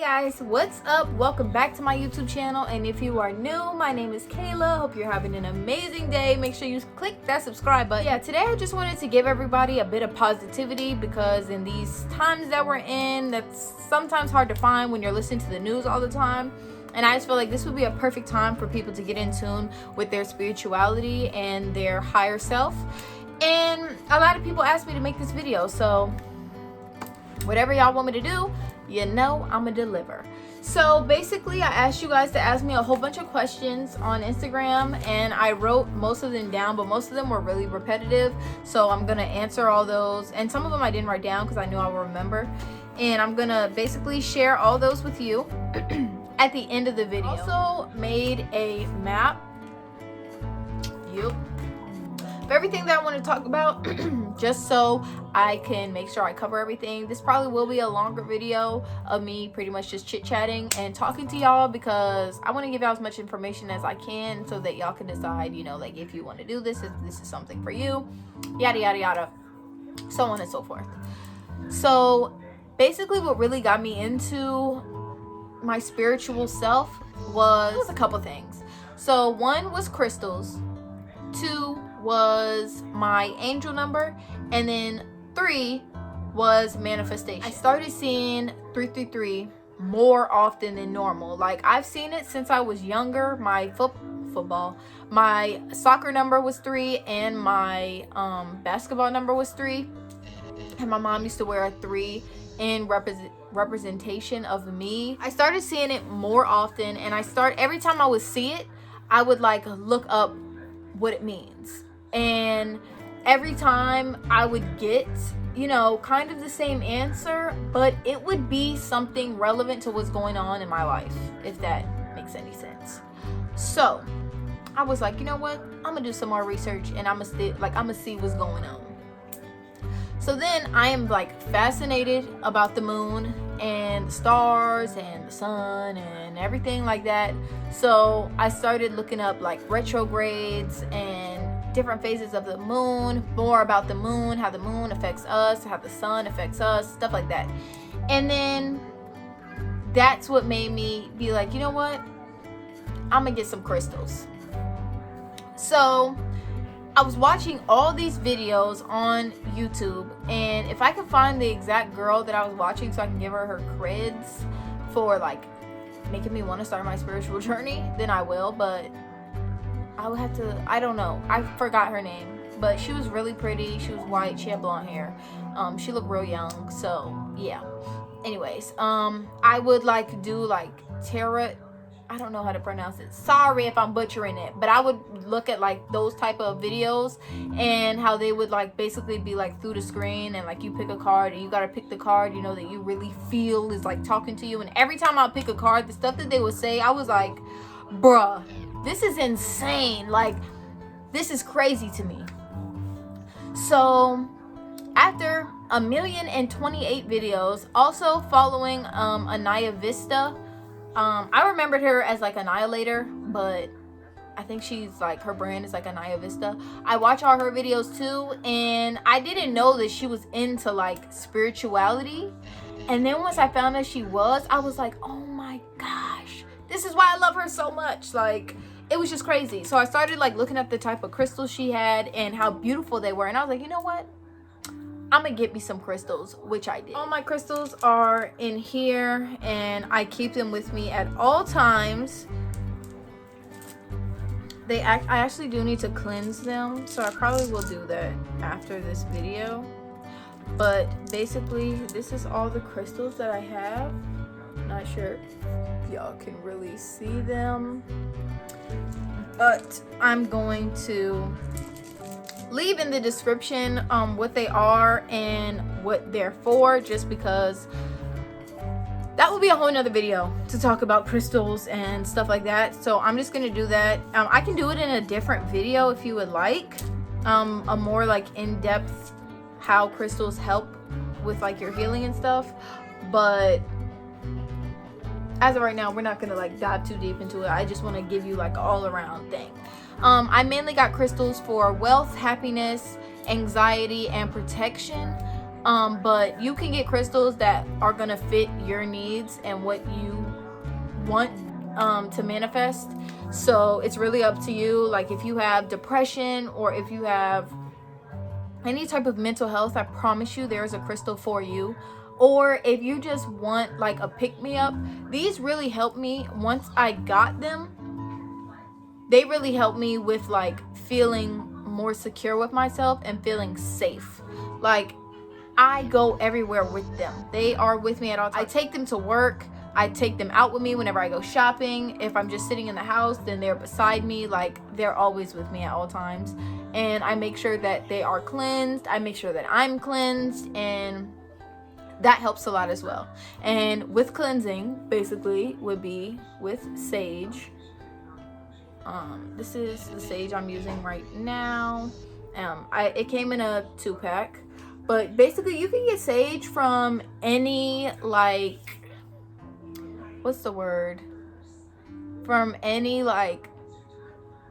Guys, what's up? Welcome back to my YouTube channel, and if you are new, my name is Kayla. Hope you're having an amazing day. Make sure you click that subscribe button. Yeah, today I just wanted to give everybody a bit of positivity, because in these times that we're in, that's sometimes hard to find when you're listening to the news all the time. And I just feel like this would be a perfect time for people to get in tune with their spirituality and their higher self. And a lot of people asked me to make this video, so whatever y'all want me to do, you know I'ma deliver. So basically, I asked you guys to ask me a whole bunch of questions on Instagram, and I wrote most of them down, but most of them were really repetitive, so I'm gonna answer all those. And some of them I didn't write down because I knew I would remember, and I'm gonna basically share all those with you at the end of the video. Also made a map of everything that I want to talk about, just so I can make sure I cover everything. This probably will be a longer video of me pretty much just chit-chatting and talking to y'all, because I want to give y'all as much information as I can so that y'all can decide, you know, like if you want to do this, if this is something for you, yada yada yada, so on and so forth. So basically, what really got me into my spiritual self was a couple things. So one was crystals, two was my angel number, and then 3 was manifestation. I started seeing 333 more often than normal. Like, I've seen it since I was younger. My my soccer number was 3, and my basketball number was 3, and my mom used to wear a 3 in representation of me. I started seeing it more often, and every time I would see it, I would like look up what it means. And every time I would get, you know, kind of the same answer, but it would be something relevant to what's going on in my life, if that makes any sense. So I was like, you know what, I'm gonna do some more research, and I'm gonna see what's going on. So then I am like fascinated about the moon and the stars and the sun and everything like that. So I started looking up like retrogrades and different phases of the moon, more about the moon, how the moon affects us, how the sun affects us, stuff like that. And then that's what made me be like, you know what, I'm gonna get some crystals. So I was watching all these videos on YouTube, and if I can find the exact girl that I was watching so I can give her creds for like making me want to start my spiritual journey, then I will. But I would have to, I don't know, I forgot her name, but she was really pretty. She was white, she had blonde hair, she looked real young. So yeah, anyways, I would like do like tarot, I don't know how to pronounce it, sorry if I'm butchering it, but I would look at like those type of videos, and how they would like basically be like through the screen, and like you pick a card, and you got to pick the card, you know, that you really feel is like talking to you. And every time I pick a card, the stuff that they would say, I was like, bruh, this is insane, like this is crazy to me. So after 1,028 videos, also following Anaya Vista, I remembered her as like Annihilator, but I think she's like, her brand is like Anaya Vista. I watch all her videos too, and I didn't know that she was into like spirituality. And then once I found out she was, I was like, oh my gosh, this is why I love her so much. Like, it was just crazy. So I started like looking at the type of crystals she had and how beautiful they were, and I was like, you know what, I'm gonna get me some crystals, which I did. All my crystals are in here, and I keep them with me at all times. I actually do need to cleanse them, so I probably will do that after this video. But basically, this is all the crystals that I have. Not sure if y'all can really see them, but I'm going to leave in the description what they are and what they're for, just because that will be a whole nother video to talk about crystals and stuff like that. So I'm just gonna do that. I can do it in a different video if you would like, a more like in-depth how crystals help with like your healing and stuff. But as of right now, we're not gonna like dive too deep into it. I just want to give you like all around thing. I mainly got crystals for wealth, happiness, anxiety, and protection. But you can get crystals that are gonna fit your needs and what you want to manifest. So it's really up to you. Like if you have depression or if you have any type of mental health, I promise you there's a crystal for you. Or if you just want like a pick-me-up, these really helped me. Once I got them, they really helped me with like feeling more secure with myself and feeling safe. Like I go everywhere with them. They are with me at all times. I take them to work. I take them out with me whenever I go shopping. If I'm just sitting in the house, then they're beside me. Like they're always with me at all times. And I make sure that they are cleansed. I make sure that I'm cleansed, and that helps a lot as well. And with cleansing, basically would be with sage. This is the sage I'm using right now. It came in a 2-pack. But basically you can get sage from any, like, what's the word? From any like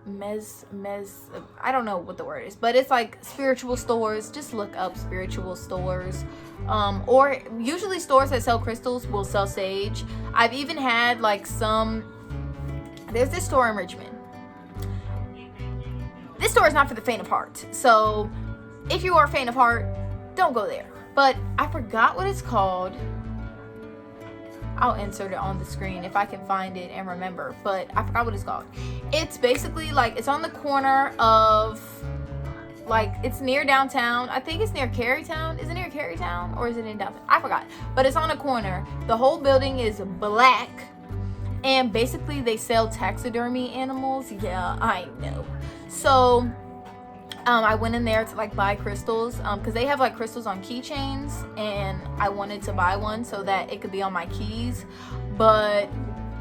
I don't know what the word is, but it's like spiritual stores. Just look up spiritual stores. Or usually stores that sell crystals will sell sage. I've even had like there's this store in Richmond. This store is not for the faint of heart. So if you are faint of heart, don't go there. But I forgot what it's called. I'll insert it on the screen if I can find it and remember, but I forgot what it's called. It's basically like, it's on the corner of, like, it's near downtown. I think it's near Carytown. Is it near Carytown or is it in downtown? I forgot. But it's on a corner. The whole building is black, and basically they sell taxidermy animals. Yeah, I know. So I went in there to like buy crystals because they have like crystals on keychains, and I wanted to buy one so that it could be on my keys. But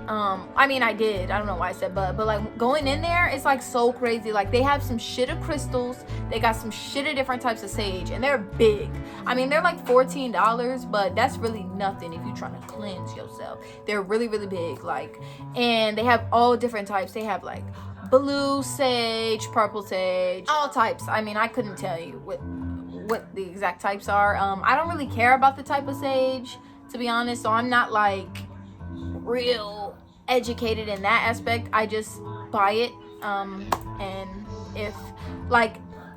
I mean, I did. I don't know why I said but like going in there, it's like so crazy. Like they have some shit of crystals, they got some shit of different types of sage, and they're big. I mean, they're like $14, but that's really nothing if you're trying to cleanse yourself. They're really, really big. Like, and they have all different types. They have like blue sage, purple sage, all types. I mean, I couldn't tell you what the exact types are. I don't really care about the type of sage, to be honest, so I'm not like real educated in that aspect. I just buy it, and if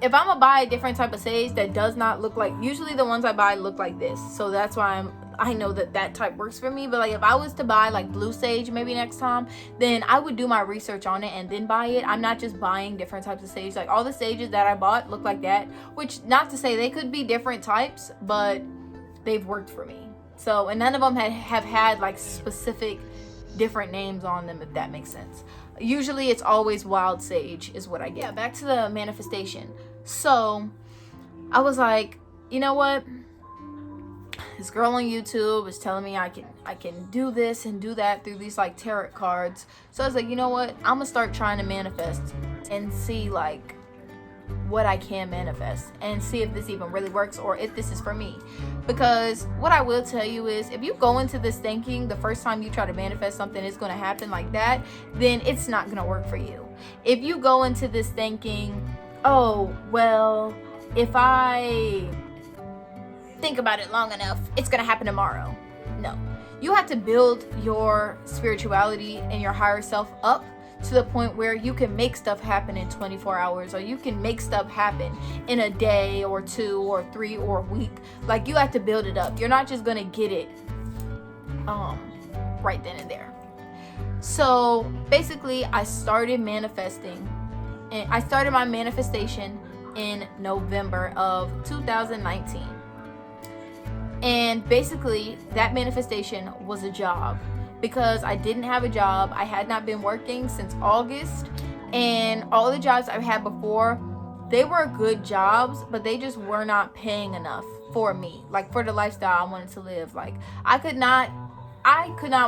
I'm gonna buy a different type of sage that does not look like, usually the ones I buy look like this, so that's why I know that type works for me. But like if I was to buy like blue sage maybe next time, then I would do my research on it and then buy it. I'm not just buying different types of sage. Like all the sages that I bought look like that, which, not to say they could be different types, but they've worked for me. So, and none of them have had like specific different names on them, if that makes sense. Usually it's always wild sage is what I get. Yeah, back to the manifestation. So I was like, you know what? This girl on YouTube is telling me I can do this and do that through these like tarot cards. So I was like, you know what? I'm gonna start trying to manifest and see like what I can manifest and see if this even really works or if this is for me. Because what I will tell you is, if you go into this thinking the first time you try to manifest something it's going to happen like that, then it's not going to work for you. If you go into this thinking, oh, well, if I think about it long enough, it's going to happen tomorrow. No. You have to build your spirituality and your higher self up to the point where you can make stuff happen in 24 hours, or you can make stuff happen in a day or 2 or 3 or a week. Like, you have to build it up. You're not just gonna get it right then and there. So basically I started manifesting, and I started my manifestation in November of 2019. And basically that manifestation was a job, because I didn't have a job. I had not been working since August, and all the jobs I've had before, they were good jobs, but they just were not paying enough for me, like for the lifestyle I wanted to live. Like I could not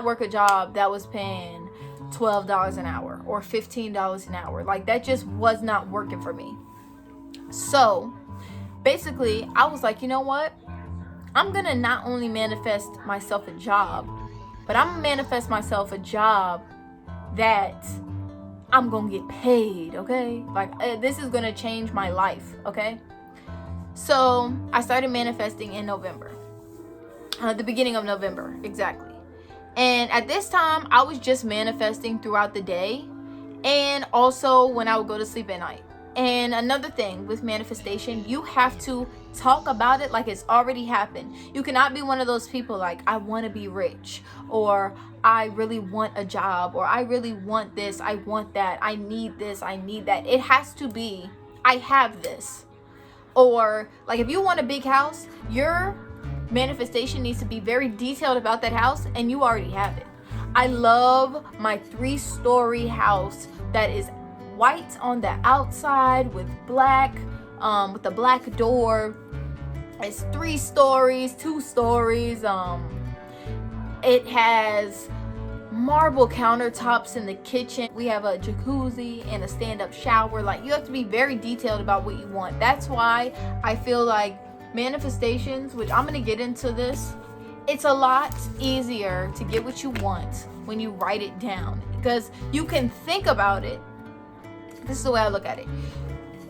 work a job that was paying $12 an hour or $15 an hour. Like that just was not working for me. So basically I was like, you know what? I'm gonna not only manifest myself a job, but I'm gonna manifest myself a job that I'm gonna get paid, okay? Like this is gonna change my life, okay? So I started manifesting in November, the beginning of November, exactly. And at this time, I was just manifesting throughout the day, and also when I would go to sleep at night. And another thing with manifestation, you have to talk about it like it's already happened. You cannot be one of those people like, I want to be rich, or I really want a job, or I really want this, I want that, I need this, I need that. It has to be, I have this. Or like, if you want a big house, your manifestation needs to be very detailed about that house, and you already have it. I love my 3-story house that is white on the outside with black, with a black door. It's 3 stories, 2 stories. It has marble countertops in the kitchen. We have a jacuzzi and a stand-up shower. Like, you have to be very detailed about what you want. That's why I feel like manifestations, which I'm gonna get into this, it's a lot easier to get what you want when you write it down, because you can think about it. This is the way I look at it.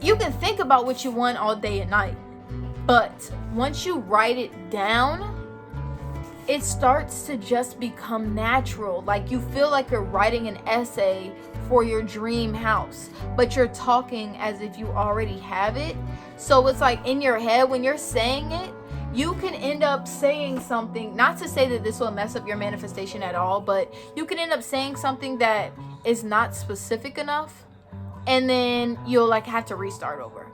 You can think about what you want all day and night, but once you write it down, it starts to just become natural. Like, you feel like you're writing an essay for your dream house, but you're talking as if you already have it. So it's like, in your head, when you're saying it, you can end up saying something, not to say that this will mess up your manifestation at all, but you can end up saying something that is not specific enough, and then you'll like have to restart over.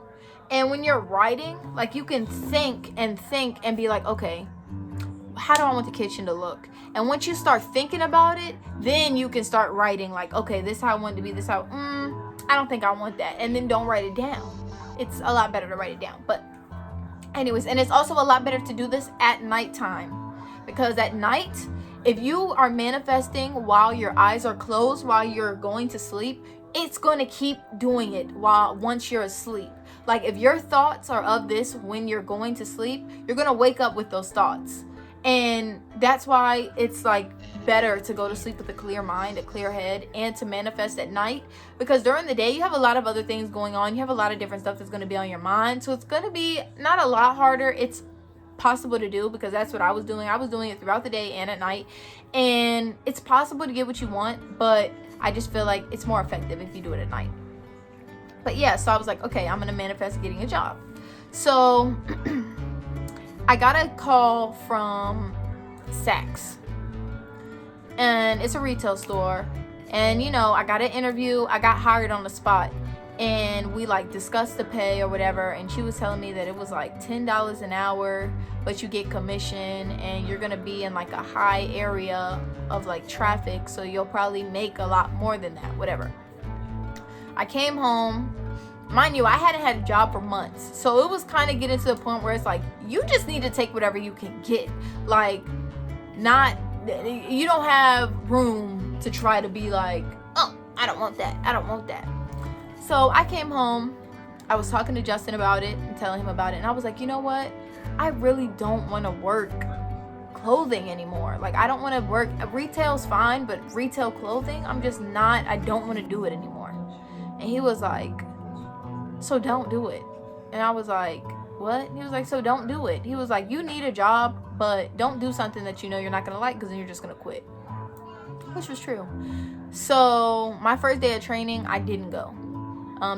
And when you're writing, like, you can think and be like, okay, how do I want the kitchen to look? And once you start thinking about it, then you can start writing like, okay, this is how I want it to be, this how, I don't think I want that. And then don't write it down. It's a lot better to write it down. But anyways, and it's also a lot better to do this at nighttime, because at night, if you are manifesting while your eyes are closed, while you're going to sleep, it's going to keep doing it once you're asleep. Like, if your thoughts are of this when you're going to sleep, you're going to wake up with those thoughts. And that's why it's like better to go to sleep with a clear mind, a clear head, and to manifest at night, because during the day you have a lot of other things going on. You have a lot of different stuff that's going to be on your mind. So it's going to be not a lot harder. It's possible to do, because that's what I was doing. I was doing it throughout the day and at night, and it's possible to get what you want, but I just feel like it's more effective if you do it at night. But yeah, so I was like, okay, I'm going to manifest getting a job. So I got a call from Saks, and it's a retail store, and you know, I got an interview. I got hired on the spot, and we like discussed the pay or whatever, and she was telling me that it was like $10 an hour, but you get commission, and you're gonna be in like a high area of like traffic, so you'll probably make a lot more than that, whatever. I came home. Mind you, I hadn't had a job for months, so it was kind of getting to the point where it's like, you just need to take whatever you can get. Like, you don't have room to try to be like, oh, I don't want that, I don't want that. So I came home, I was talking to Justin about it and telling him about it, and I was like, you know what, I really don't want to work clothing anymore. Like, I don't want to work, retail's fine, but retail clothing, I don't want to do it anymore. And he was like, so don't do it. And I was like, what? He was like, so don't do it. He was like, you need a job, but don't do something that you know you're not gonna like, because then you're just gonna quit. Which was true. So my first day of training, I didn't go.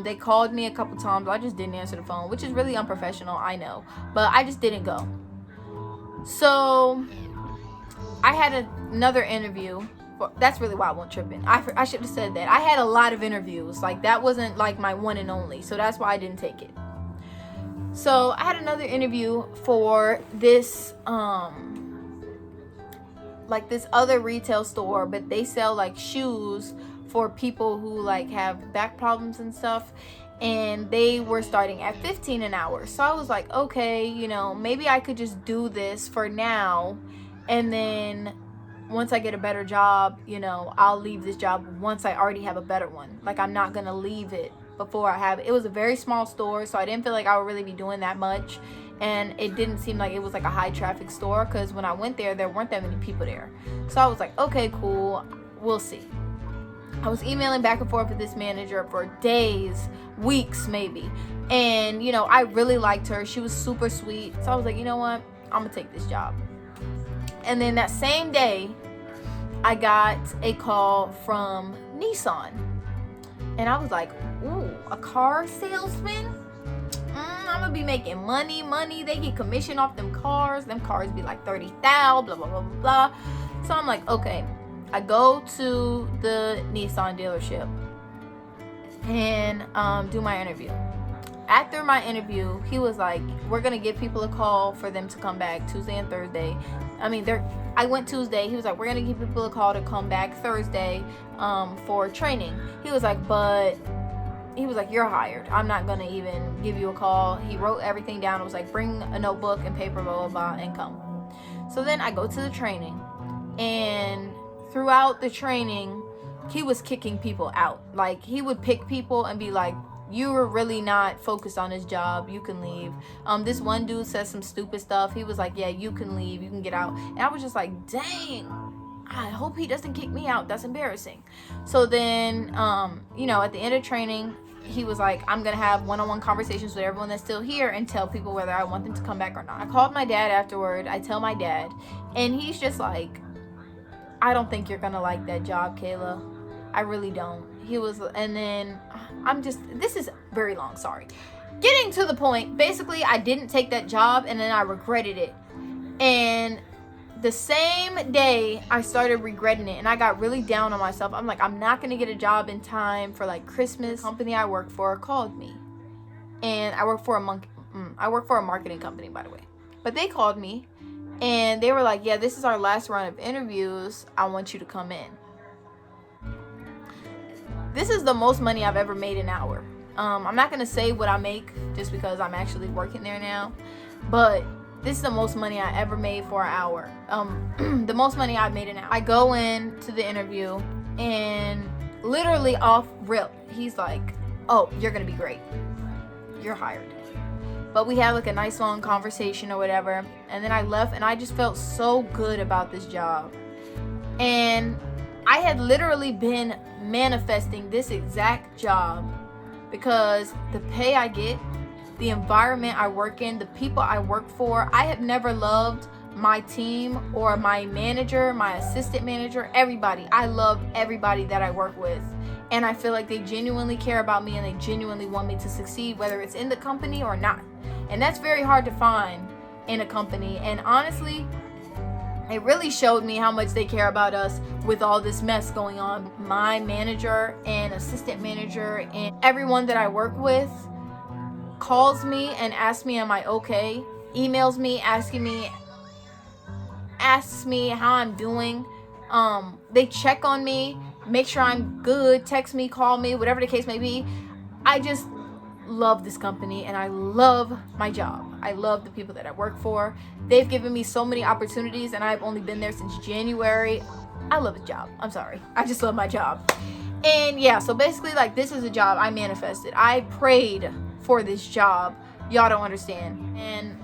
They called me a couple times. I just didn't answer the phone, which is really unprofessional, I know, but I just didn't go. So I had another interview. That's really why I wasn't tripping. I should have said that. I had a lot of interviews. Like, that wasn't like my one and only. So that's why I didn't take it. So I had another interview for this, like this other retail store, but they sell like shoes for people who like have back problems and stuff. And they were starting at $15 an hour. So I was like, okay, you know, maybe I could just do this for now, and then once I get a better job, you know, I'll leave this job once I already have a better one. Like, I'm not gonna leave it before I have it. It was a very small store, so I didn't feel like I would really be doing that much, and it didn't seem like it was like a high traffic store, because when I went there weren't that many people there. So I was like, okay, cool, we'll see. I was emailing back and forth with this manager for days, weeks maybe. And, you know, I really liked her. She was super sweet. So I was like, you know what? I'm going to take this job. And then that same day, I got a call from Nissan. And I was like, ooh, a car salesman? I'm going to be making money. They get commission off them cars. Them cars be like 30,000, blah, blah, blah, blah, blah. So I'm like, okay. I go to the Nissan dealership and do my interview. After my interview, he was like, we're going to give people a call for them to come back Tuesday and Thursday. I went Tuesday. He was like, we're going to give people a call to come back Thursday for training. He was like, you're hired. I'm not going to even give you a call. He wrote everything down. It was like, bring a notebook and paper, blah, blah, blah, and come. So then I go to the training, and throughout the training, he was kicking people out. Like, he would pick people and be like, you were really not focused on this job, you can leave. This one dude said some stupid stuff. He was like, yeah, you can leave, you can get out. And I was just like, dang, I hope he doesn't kick me out. That's embarrassing. So then, you know, at the end of training, he was like, I'm gonna have one-on-one conversations with everyone that's still here and tell people whether I want them to come back or not. I called my dad afterward. I tell my dad, and he's just like, I don't think you're gonna like that job, Kayla. I really don't. He was, and then this is very long, sorry. Getting to the point, basically I didn't take that job, and then I regretted it. And the same day I started regretting it, and I got really down on myself. I'm like, I'm not gonna get a job in time for like Christmas. The company I work for called me, and I work for a marketing company, by the way. But they called me, and they were like, yeah, this is our last round of interviews. I want you to come in. This is the most money I've ever made an hour. I'm not going to say what I make just because I'm actually working there now. But this is the most money I ever made for an hour. The most money I've made an hour. I go in to the interview, and literally off rip, he's like, oh, you're going to be great. You're hired. But we had like a nice long conversation or whatever. And then I left, and I just felt so good about this job. And I had literally been manifesting this exact job because the pay I get, the environment I work in, the people I work for. I have never loved my team or my manager, my assistant manager, everybody. I love everybody that I work with. And I feel like they genuinely care about me, and they genuinely want me to succeed, whether it's in the company or not. And that's very hard to find in a company. And honestly, it really showed me how much they care about us with all this mess going on. My manager and assistant manager and everyone that I work with calls me and asks me, am I okay? Emails me, asks me how I'm doing. They check on me, make sure I'm good, text me, call me, whatever the case may be. I just love this company, and I love my job. I love the people that I work for. They've given me so many opportunities, and I've only been there since January. I love the job. I'm sorry. I just love my job. And yeah, so basically, like, this is a job I manifested. I prayed for this job. Y'all don't understand. And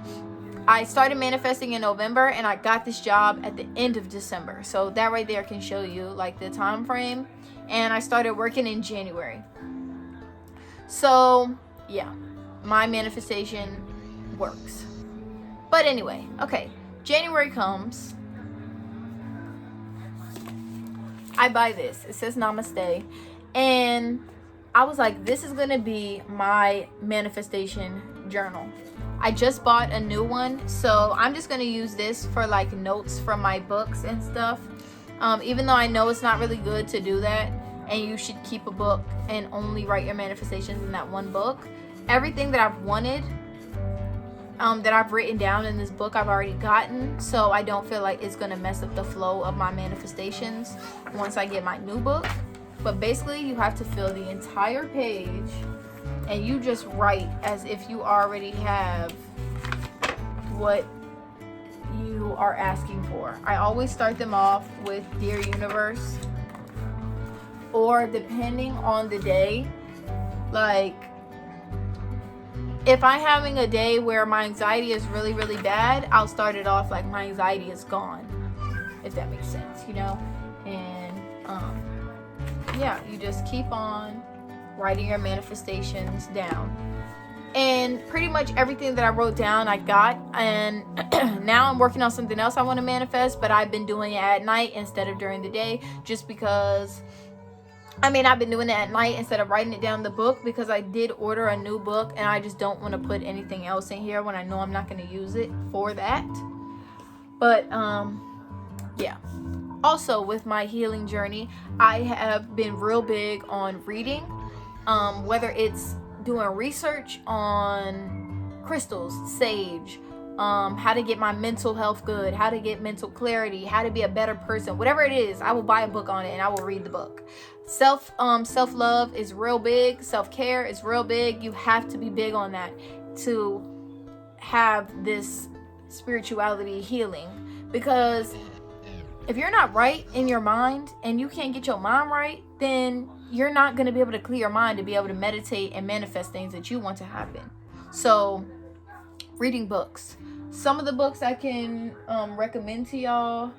I started manifesting in November, and I got this job at the end of December. So that right there can show you like the time frame. And I started working in January. So yeah, my manifestation works. But anyway, okay, January comes. I buy this. It says Namaste. And I was like, this is gonna be my manifestation journal. I just bought a new one, so I'm just gonna use this for like notes from my books and stuff. Even though I know it's not really good to do that, and you should keep a book and only write your manifestations in that one book. Everything that I've wanted, that I've written down in this book, I've already gotten, so I don't feel like it's gonna mess up the flow of my manifestations once I get my new book. But basically, you have to fill the entire page, and you just write as if you already have what you are asking for. I always start them off with Dear Universe, or depending on the day, like if I'm having a day where my anxiety is really, really bad, I'll start it off like my anxiety is gone, if that makes sense, you know? And yeah, you just keep on writing your manifestations down. And pretty much everything that I wrote down, I got. And now I'm working on something else I want to manifest, but I've been doing it at night instead of during the day, just because, I've been doing it at night instead of writing it down in the book, because I did order a new book and I just don't want to put anything else in here when I know I'm not going to use it for that. But yeah. Also, with my healing journey, I have been real big on reading, whether it's doing research on crystals, sage, how to get my mental health good, how to get mental clarity, how to be a better person, whatever it is, I will buy a book on it and I will read the book. Self-love is real big. Self-care is real big. You have to be big on that to have this spirituality healing, because if you're not right in your mind and you can't get your mind right, then you're not going to be able to clear your mind to be able to meditate and manifest things that you want to happen. So, reading books. Some of the books I can recommend to y'all,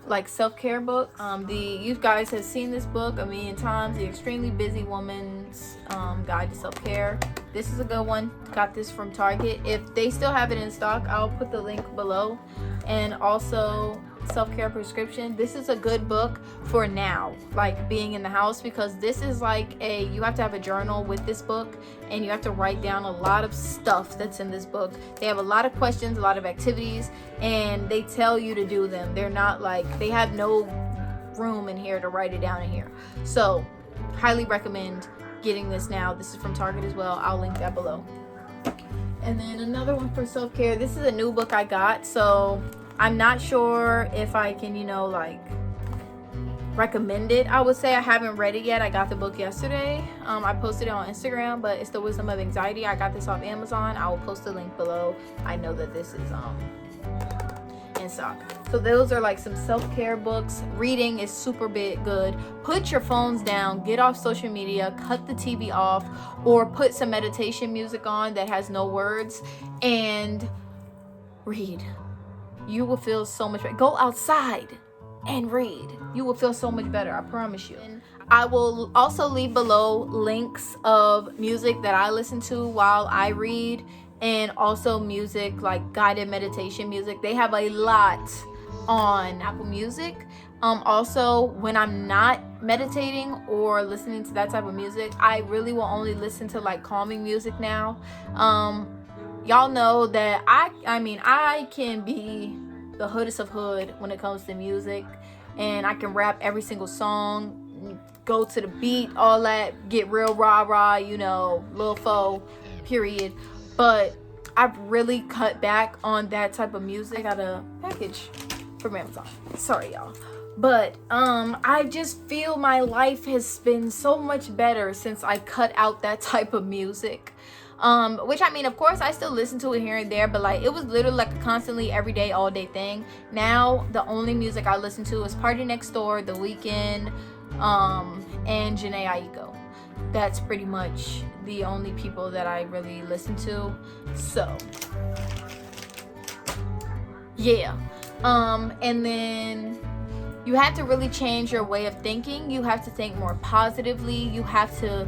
like self-care books. You guys have seen this book a million times, The Extremely Busy Woman's Guide to Self-Care. This is a good one. Got this from Target. If they still have it in stock, I'll put the link below. And also Self-Care Prescription. This is a good book for now, like being in the house, because this is like you have to have a journal with this book and you have to write down a lot of stuff that's in this book. They have a lot of questions, a lot of activities, and they tell you to do them. They're not like, they have no room in here to write it down in here. So highly recommend getting this now. This is from Target as well. I'll link that below. And then another one for self-care. This is a new book I got, so I'm not sure if I can, recommend it. I would say I haven't read it yet. I got the book yesterday. I posted it on Instagram, but it's The Wisdom of Anxiety. I got this off Amazon. I will post the link below. I know that this is in stock. So those are like some self-care books. Reading is super good. Put your phones down, get off social media, cut the TV off, or put some meditation music on that has no words and read. You will feel so much better. Go outside and read. You will feel so much better, I promise you. And I will also leave below links of music that I listen to while I read, and also music like guided meditation music. They have a lot on Apple Music. Also, when I'm not meditating or listening to that type of music, I really will only listen to like calming music now. Y'all know that I can be the hoodest of hood when it comes to music, and I can rap every single song, go to the beat, all that, get real rah-rah, lil fo, period. But I've really cut back on that type of music. I got a package from Amazon. Sorry, y'all. But I just feel my life has been so much better since I cut out that type of music. Which of course I still listen to it here and there, but like it was literally like a constantly everyday all day thing. Now the only music I listen to is Party Next Door, The Weeknd, and Jhené Aiko. That's pretty much the only people that I really listen to. So yeah. And then you have to really change your way of thinking. You have to think more positively. You have to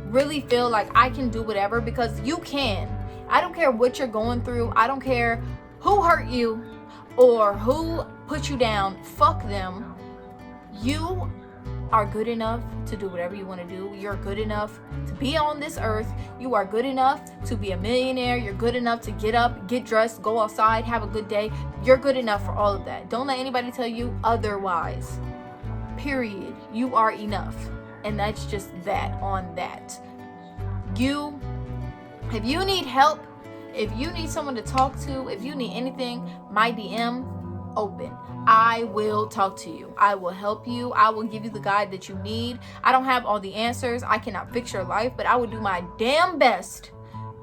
really feel like I can do whatever, because you can. I don't care what you're going through. I don't care who hurt you or who put you down. Fuck them. You are good enough to do whatever you want to do. You're good enough to be on this earth. You are good enough to be a millionaire. You're good enough to get up, get dressed, go outside, have a good day. You're good enough for all of that. Don't let anybody tell you otherwise. Period. You are enough. And that's just that on that. If you need help, if you need someone to talk to, if you need anything, my DM open. I will talk to you. I will help you. I will give you the guide that you need. I don't have all the answers. I cannot fix your life, but I will do my damn best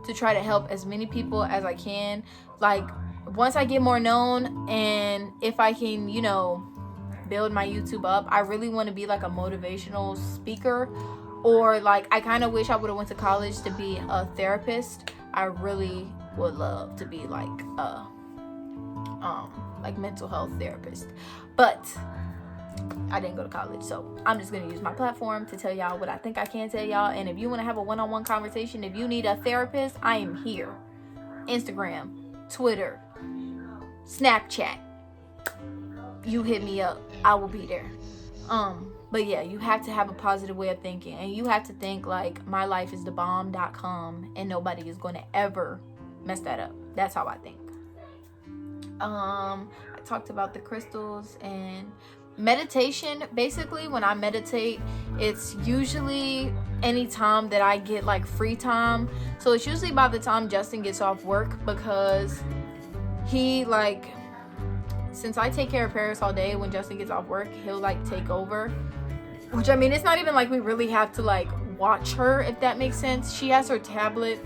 to try to help as many people as I can. Like, once I get more known, and if I can, build my YouTube up, I really want to be like a motivational speaker, or like I kind of wish I would have went to college to be a therapist. I really would love to be like a mental health therapist. But I didn't go to college, so I'm just gonna use my platform to tell y'all what I think I can tell y'all. And if you want to have a one-on-one conversation, if you need a therapist, I am here. Instagram, Twitter, Snapchat, you hit me up, I will be there. But yeah, you have to have a positive way of thinking, and you have to think like mylifeisthebomb.com, and nobody is going to ever mess that up. That's how I think. I talked about the crystals and meditation. Basically, when I meditate, it's usually any time that I get like free time. So it's usually by the time Justin gets off work, because he like, since I take care of Paris all day, when Justin gets off work, he'll like take over. Which, I mean, it's not even like we really have to like watch her, if that makes sense. She has her tablet,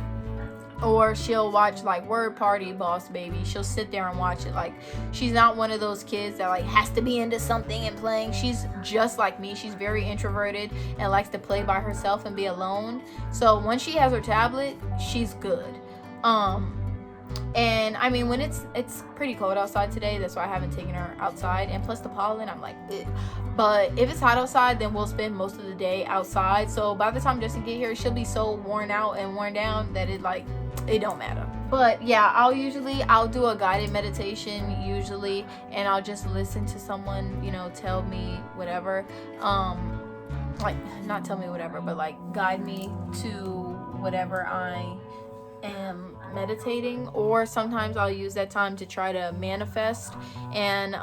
or she'll watch like Word Party, Boss Baby. She'll sit there and watch it. Like, she's not one of those kids that like has to be into something and playing. She's just like me. She's very introverted and likes to play by herself and be alone. So when she has her tablet, she's good. And I mean, when it's pretty cold outside today, that's why I haven't taken her outside. And plus the pollen, I'm like, ugh. But if it's hot outside, then we'll spend most of the day outside. So by the time Justin get here, she'll be so worn out and worn down that it don't matter. But yeah, I'll do a guided meditation usually, and I'll just listen to someone, you know, tell me whatever. Like, not tell me whatever, but like guide me to whatever I am meditating. Or sometimes I'll use that time to try to manifest. And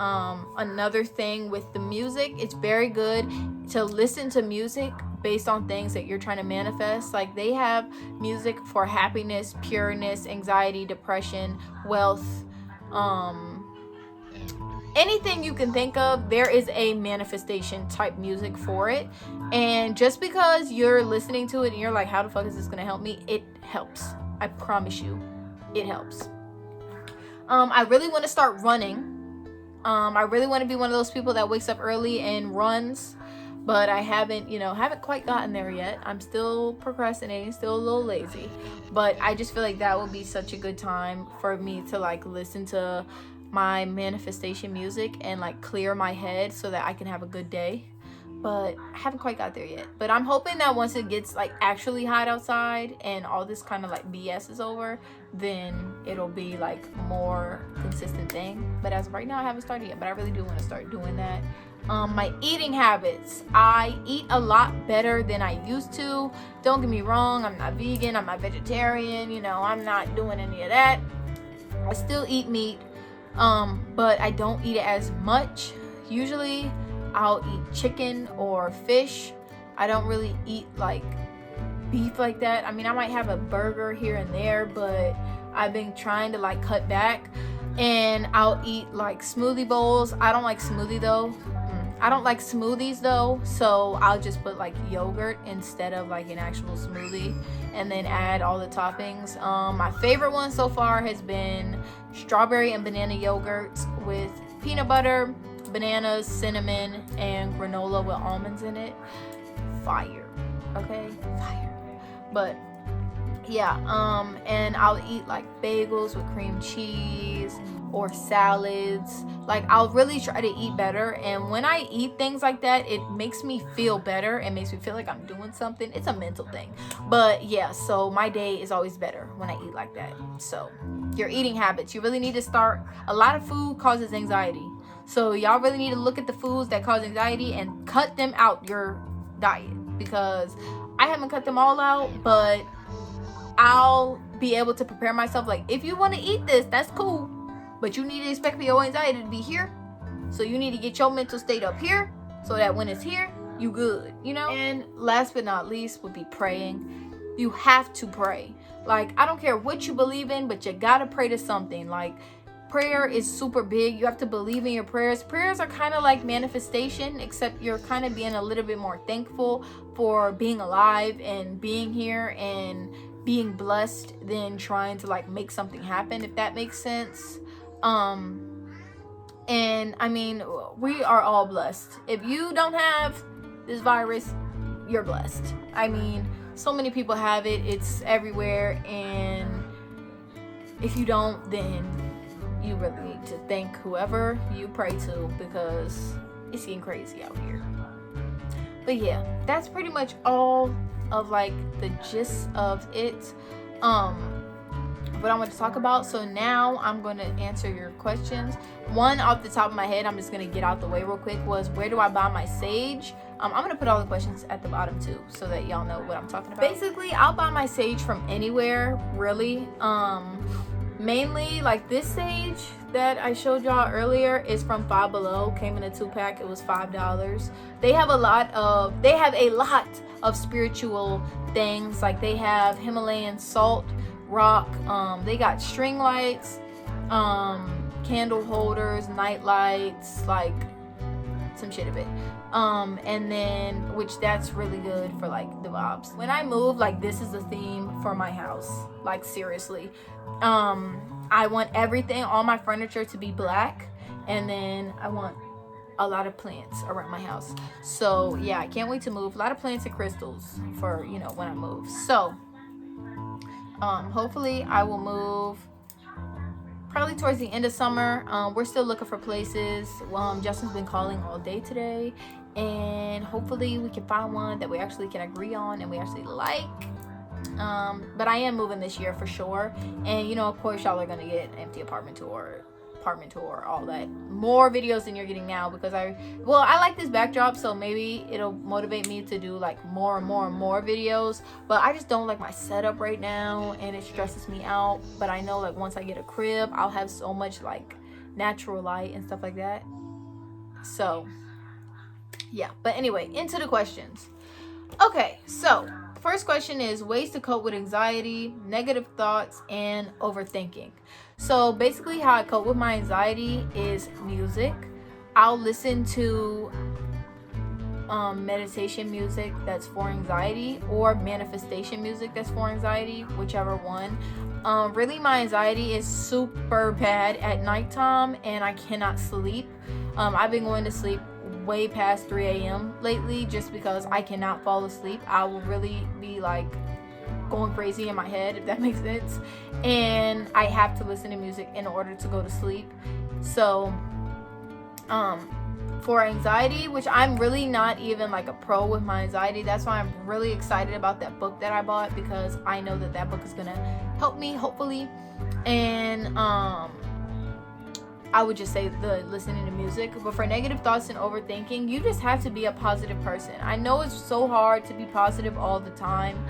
another thing with the music, it's very good to listen to music based on things that you're trying to manifest. Like, they have music for happiness, pureness, anxiety, depression, wealth, anything you can think of. There is a manifestation type music for it. And just because you're listening to it and you're like, how the fuck is this gonna help me? It helps. I promise you, it helps. I really want to start running. I really want to be one of those people that wakes up early and runs, but I haven't quite gotten there yet. I'm still procrastinating, still a little lazy, but I just feel like that would be such a good time for me to like listen to my manifestation music and like clear my head so that I can have a good day. But I haven't quite got there yet. But I'm hoping that once it gets like actually hot outside and all this kind of like BS is over, then it'll be like more consistent thing. But as of right now, I haven't started yet, but I really do want to start doing that. My eating habits, I eat a lot better than I used to. Don't get me wrong, I'm not vegan, I'm not vegetarian, you know, I'm not doing any of that. I still eat meat, but I don't eat it as much. Usually I'll eat chicken or fish. I don't really eat like beef like that. I mean, I might have a burger here and there, but I've been trying to like cut back. And I'll eat like smoothie bowls. I don't like smoothies though, so I'll just put like yogurt instead of like an actual smoothie, and then add all the toppings. My favorite one so far has been strawberry and banana yogurt with peanut butter, bananas, cinnamon, and granola with almonds in it. Fire. Okay? Fire. But yeah, and I'll eat like bagels with cream cheese or salads. Like, I'll really try to eat better, and when I eat things like that, it makes me feel better. It makes me feel like I'm doing something. It's a mental thing. But yeah, so my day is always better when I eat like that. So your eating habits, you really need to start. A lot of food causes anxiety, so y'all really need to look at the foods that cause anxiety and cut them out your diet, because I haven't cut them all out, but I'll be able to prepare myself. Like, if you want to eat this, that's cool, but you need to expect your anxiety to be here. So you need to get your mental state up here so that when it's here, you good, you know? And last but not least would be praying. You have to pray. Like, I don't care what you believe in, but you gotta pray to something. Like, prayer is super big. You have to believe in your prayers. Prayers are kind of like manifestation, except you're kind of being a little bit more thankful for being alive and being here and being blessed than trying to like make something happen, if that makes sense. And I mean, we are all blessed. If you don't have this virus, you're blessed. I mean, so many people have it. It's everywhere. And if you don't, then you really need to thank whoever you pray to, because it's getting crazy out here. But yeah, that's pretty much all of like the gist of it, what I want to talk about. So now I'm going to answer your questions. One off the top of my head, I'm just going to get out the way real quick, was where do I buy my sage? I'm going to put all the questions at the bottom too, so that y'all know what I'm talking about. Basically, I'll buy my sage from anywhere, really. Mainly like this sage that I showed y'all earlier is from Five Below. Came in a 2-pack. It was $5. They have a lot of spiritual things. Like they have Himalayan salt rock, they got string lights, candle holders, night lights, like some shit of it, and then, which that's really good for like the vibes. When I move, like this is the theme for my house, like seriously. I want everything, all my furniture to be black, and then I want a lot of plants around my house. So yeah, I can't wait to move. A lot of plants and crystals for, you know, when I move. So hopefully I will move probably towards the end of summer. We're still looking for places. Justin's been calling all day today, and hopefully we can find one that we actually can agree on and we actually like. But I am moving this year for sure, and you know, of course y'all are gonna get empty apartment tour, all that, more videos than you're getting now, because I like this backdrop, so maybe it'll motivate me to do like more and more videos. But I just don't like my setup right now, and it stresses me out. But I know like once I get a crib, I'll have so much like natural light and stuff like that. So yeah, but anyway, into the questions. Okay, so first question is ways to cope with anxiety, negative thoughts, and overthinking. So basically how I cope with my anxiety is music. I'll listen to meditation music that's for anxiety, or manifestation music that's for anxiety, whichever one. Really, my anxiety is super bad at nighttime, and I cannot sleep. I've been going to sleep way past 3 a.m. lately, just because I cannot fall asleep. I will really be like going crazy in my head, if that makes sense, and I have to listen to music in order to go to sleep. So for anxiety, which I'm really not even like a pro with my anxiety, that's why I'm really excited about that book that I bought, because I know that that book is gonna help me, hopefully. And I would just say the listening to music. But for negative thoughts and overthinking, you just have to be a positive person. I know it's so hard to be positive all the time,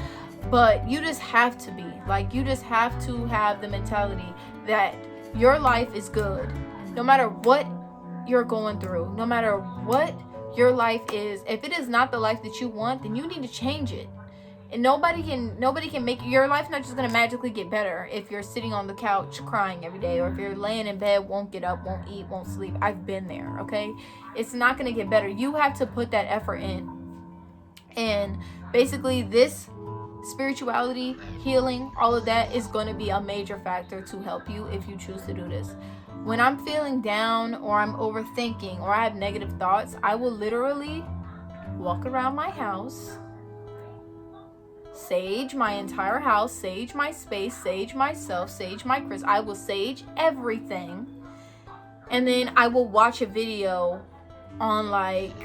but you just have to be. Like, you just have to have the mentality that your life is good. No matter what you're going through, no matter what your life is, if it is not the life that you want, then you need to change it. And nobody can make your life not just gonna magically get better if you're sitting on the couch crying every day, or if you're laying in bed, won't get up, won't eat, won't sleep. I've been there, okay? It's not gonna get better. You have to put that effort in. And basically this spirituality, healing, all of that is going to be a major factor to help you if you choose to do this. When I'm feeling down, or I'm overthinking, or I have negative thoughts, I will literally walk around my house, sage my entire house, sage my space, sage myself, sage my crystals. I will sage everything, and then I will watch a video on like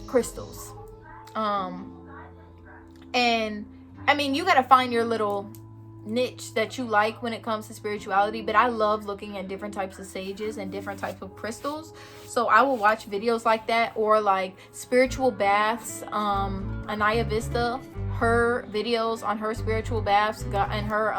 crystals. And I mean, you gotta find your little niche that you like when it comes to spirituality, but I love looking at different types of sages and different types of crystals. So I will watch videos like that, or like spiritual baths. Anaya Vista, her videos on her spiritual baths and her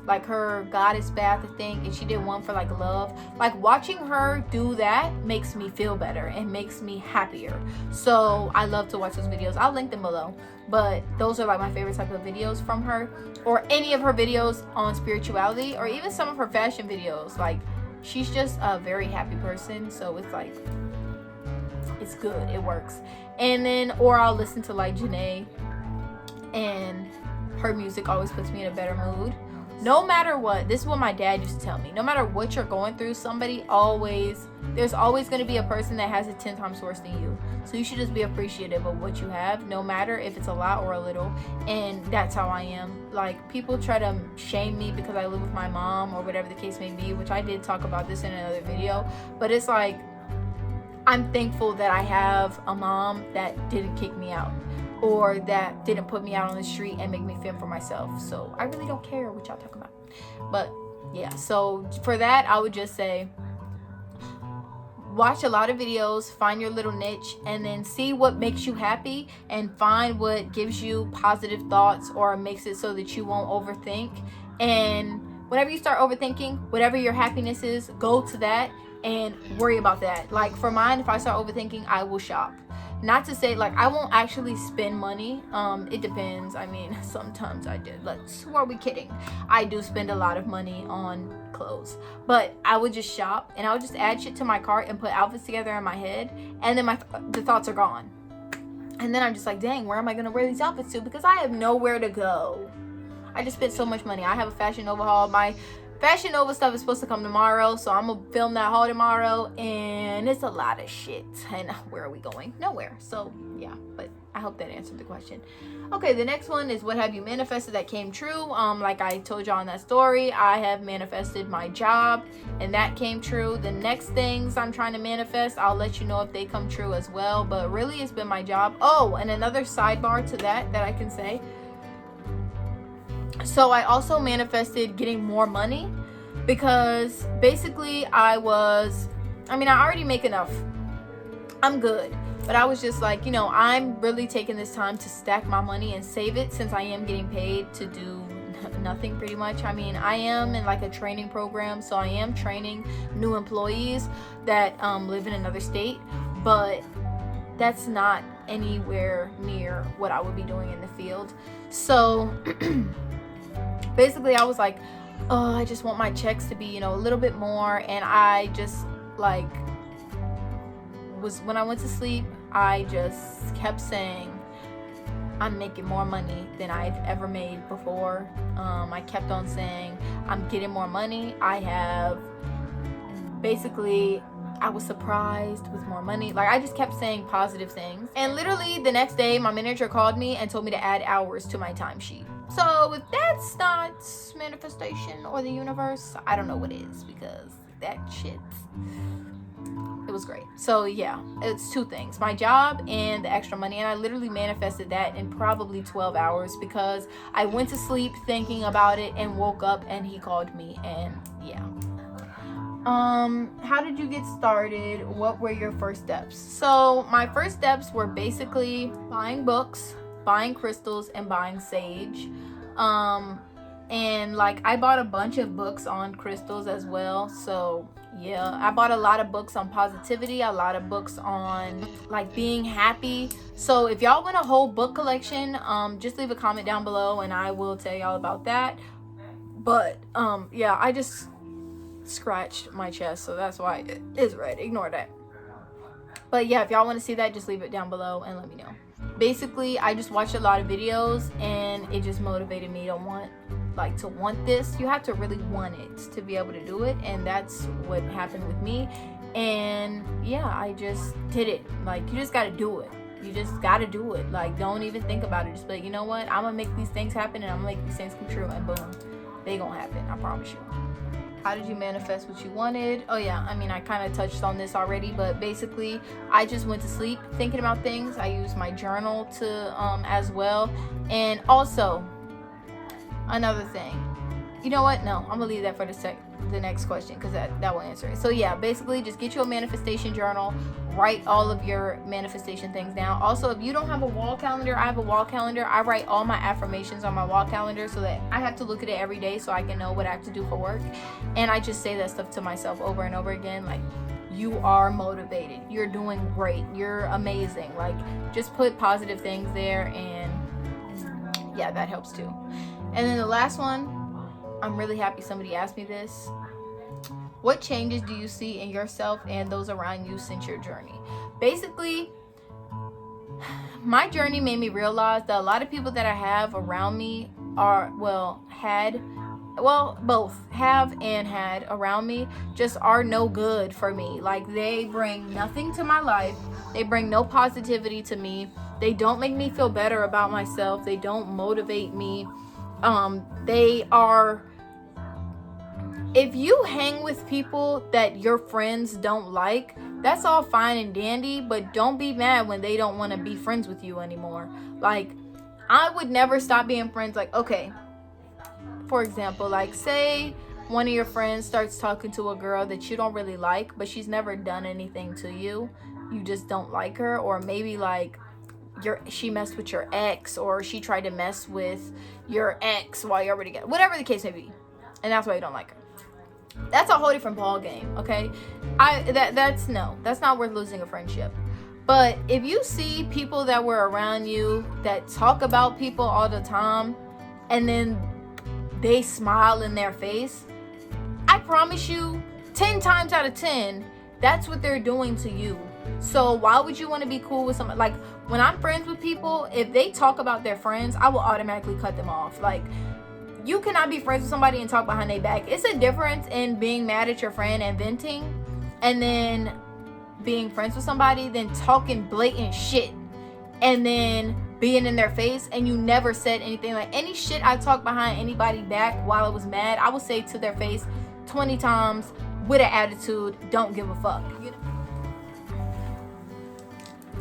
like her goddess bath, I think, and she did one for like love. Like, watching her do that makes me feel better and makes me happier. So I love to watch those videos. I'll link them below, but those are like my favorite type of videos from her, or any of her videos on spirituality, or even some of her fashion videos. Like, she's just a very happy person, so it's like, it's good, it works. And then, or I'll listen to like Janae, and her music always puts me in a better mood. No matter what, this is what my dad used to tell me, no matter what you're going through, there's always going to be a person that has it 10 times worse than you. So you should just be appreciative of what you have, no matter if it's a lot or a little. And that's how I am. Like, people try to shame me because I live with my mom, or whatever the case may be, which I did talk about this in another video. But it's like, I'm thankful that I have a mom that didn't kick me out, or that didn't put me out on the street and make me fend for myself. So I really don't care what y'all talking about. But yeah, so for that, I would just say, watch a lot of videos, find your little niche, and then see what makes you happy, and find what gives you positive thoughts or makes it so that you won't overthink. And whenever you start overthinking, whatever your happiness is, go to that and worry about that. Like for mine, if I start overthinking, I will shop. Not to say like I won't actually spend money. It depends. I mean, sometimes I did. Who are we kidding? I do spend a lot of money on clothes, but I would just shop and I would just add shit to my cart and put outfits together in my head, and then the thoughts are gone. And then I'm just like, dang, where am I gonna wear these outfits to? Because I have nowhere to go. I just spent so much money. I have a Fashion Nova haul. My Fashion Nova stuff is supposed to come tomorrow, so I'm gonna film that haul tomorrow, and it's a lot of shit. And where are we going? Nowhere. So yeah, but I hope that answered the question. Okay, the next one is, what have you manifested that came true? Like I told y'all in that story, I have manifested my job, and that came true. The next things I'm trying to manifest, I'll let you know if they come true as well, but really it's been my job. Oh, and another sidebar to that I can say, so I also manifested getting more money, because basically I already make enough. I'm good. But I was just like, I'm really taking this time to stack my money and save it, since I am getting paid to do nothing pretty much. I mean, I am in like a training program, so I am training new employees that live in another state, but that's not anywhere near what I would be doing in the field. So basically I was like, oh, I just want my checks to be, a little bit more. And I just like when I went to sleep, I just kept saying, I'm making more money than I've ever made before. I kept on saying, I'm getting more money. I was surprised with more money. Like I just kept saying positive things. And literally the next day, my manager called me and told me to add hours to my timesheet. So if that's not manifestation or the universe, I don't know what is, because that shit, it was great. So yeah, it's two things, my job and the extra money. And I literally manifested that in probably 12 hours, because I went to sleep thinking about it and woke up and he called me. And yeah. How did you get started? What were your first steps? So my first steps were basically buying books, buying crystals, and buying sage. And like I bought a bunch of books on crystals as well. So yeah, I bought a lot of books on positivity, a lot of books on like being happy. So if y'all want a whole book collection, just leave a comment down below and I will tell y'all about that. But yeah, I just scratched my chest, so that's why it is red. Ignore that. But yeah, if y'all want to see that, just leave it down below and let me know. Basically, I just watched a lot of videos and it just motivated me to want this. You have to really want it to be able to do it, and that's what happened with me. And yeah, I just did it. Like, you just got to do it. You just got to do it. Like, don't even think about it. Just be like, you know what, I'm gonna make these things happen, and I'm gonna make these things come true, and boom, they gonna happen. I promise you. How did you manifest what you wanted? Oh yeah, I mean, I kind of touched on this already, but basically I just went to sleep thinking about things. I used my journal to as well. And also another thing, you know what, no, I'm gonna leave that for the next question, because that will answer it. So yeah, basically just get you a manifestation journal, write all of your manifestation things down. Also, if you don't have a wall calendar, I have a wall calendar. I write all my affirmations on my wall calendar, so that I have to look at it every day so I can know what I have to do for work. And I just say that stuff to myself over and over again, like, you are motivated, you're doing great, you're amazing. Like, just put positive things there, and yeah, that helps too. And then the last one, I'm really happy somebody asked me this. What changes do you see in yourself and those around you since your journey? Basically, my journey made me realize that a lot of people that I have around me both have and had around me just are no good for me. Like, they bring nothing to my life. They bring no positivity to me. They don't make me feel better about myself. They don't motivate me. If you hang with people that your friends don't like, that's all fine and dandy, but don't be mad when they don't want to be friends with you anymore. Like, I would never stop being friends. Like, okay, for example, like, say one of your friends starts talking to a girl that you don't really like, but she's never done anything to you. You just don't like her. Or maybe like she messed with your ex, or she tried to mess with your ex while you're already together, whatever the case may be, and that's why you don't like her. That's a whole different ball game, okay? That's not worth losing a friendship. But if you see people that were around you that talk about people all the time, and then they smile in their face, I promise you 10 times out of 10 that's what they're doing to you. So why would you want to be cool with someone? Like, when I'm friends with people, if they talk about their friends, I will automatically cut them off. Like, you cannot be friends with somebody and talk behind their back. It's a difference in being mad at your friend and venting, and then being friends with somebody, then talking blatant shit, and then being in their face, and you never said anything. Like, any shit I talked behind anybody back while I was mad, I would say to their face 20 times with an attitude, don't give a fuck. You know?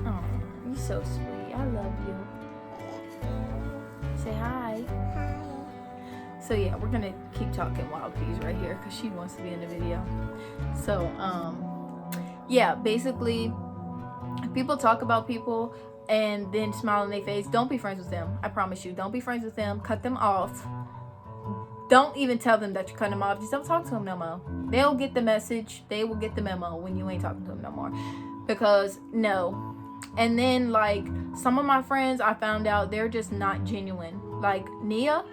Oh, you're so sweet. I love you. Say hi. Hi. So yeah, we're gonna keep talking wild peas right here because she wants to be in the video. So yeah, basically, if people talk about people and then smile in their face, don't be friends with them. I promise you, don't be friends with them. Cut them off. Don't even tell them that you're cutting them off. Just don't talk to them no more. They'll get the message. They will get the memo when you ain't talking to them no more. Because no. And then, like, some of my friends, I found out they're just not genuine. Like Nia.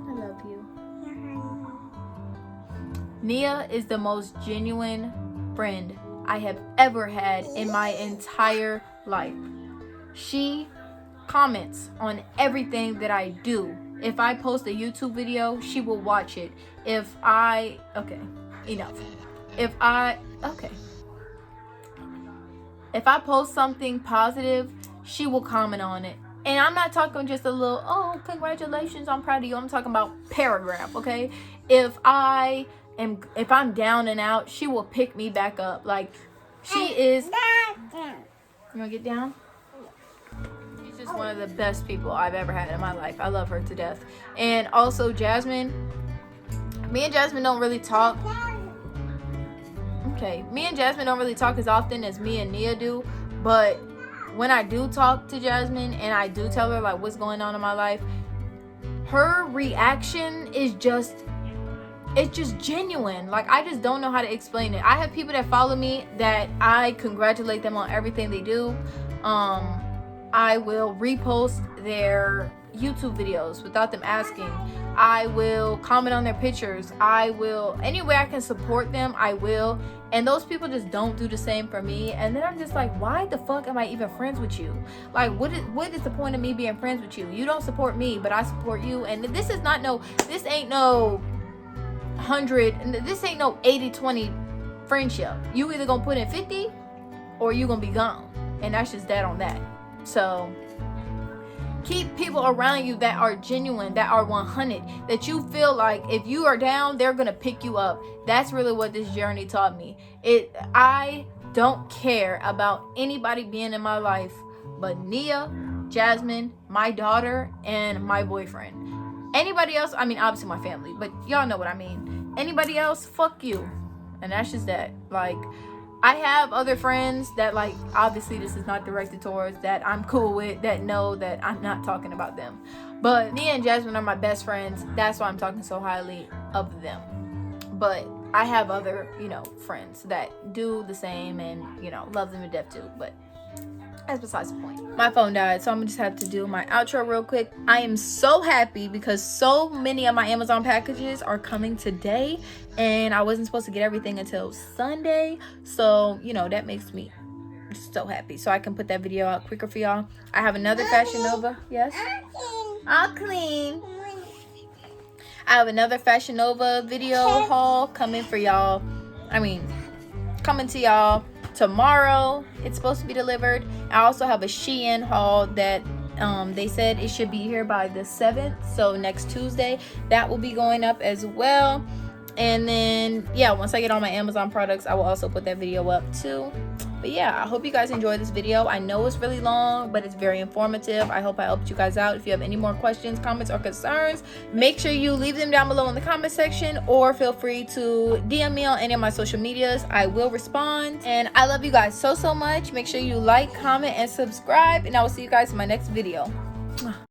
I love you. Nia is the most genuine friend I have ever had in my entire life. She comments on everything that I do. If I post a YouTube video, she will watch it. If I post something positive, she will comment on it. And I'm not talking just a little, oh, congratulations, I'm proud of you. I'm talking about paragraph, okay? If I'm down and out, she will pick me back up. Like, she is. You wanna get down? She's just one of the best people I've ever had in my life. I love her to death. And also Jasmine. Me and Jasmine don't really talk. Okay, me and Jasmine don't really talk as often as me and Nia do. But when I do talk to Jasmine and I do tell her like what's going on in my life, her reaction is just, it's just genuine. Like, I just don't know how to explain it. I have people that follow me that I congratulate them on everything they do. I will repost their YouTube videos without them asking. I will comment on their pictures. I will, any way I can support them, I will. And those people just don't do the same for me. And then I'm just like, why the fuck am I even friends with you? Like, what is the point of me being friends with you? You don't support me, but I support you. And this ain't no 80-20 friendship. You either gonna put in 50 or you gonna be gone. And that's just that on that. So keep people around you that are genuine, that are 100, that you feel like if you are down, they're gonna pick you up. That's really what this journey taught me. I don't care about anybody being in my life but Nia, Jasmine, my daughter, and my boyfriend. Anybody else, I mean, obviously my family, but y'all know what I mean. Anybody else, fuck you. And that's just that. Like, I have other friends that, like, obviously this is not directed towards, that I'm cool with, that know that I'm not talking about them. But Nia and Jasmine are my best friends. That's why I'm talking so highly of them. But I have other, friends that do the same and, love them to death too. But that's besides the point. My phone died, so I'm gonna just have to do my outro real quick. I am so happy because so many of my Amazon packages are coming today, and I wasn't supposed to get everything until Sunday. So, that makes me so happy. So I can put that video out quicker for y'all. I have another Fashion Nova. Yes? I'll clean. I have another Fashion Nova video haul coming for y'all. Coming to y'all tomorrow. It's supposed to be delivered. I also have a Shein haul that They said it should be here by the 7th, so next Tuesday that will be going up as well. And then yeah, once I get all my Amazon products, I will also put that video up too. But yeah, I hope you guys enjoyed this video. I know it's really long, but it's very informative. I hope I helped you guys out. If you have any more questions, comments, or concerns, make sure you leave them down below in the comment section, or feel free to DM me on any of my social medias. I will respond. And I love you guys so much. Make sure you like, comment, and subscribe, and I will see you guys in my next video.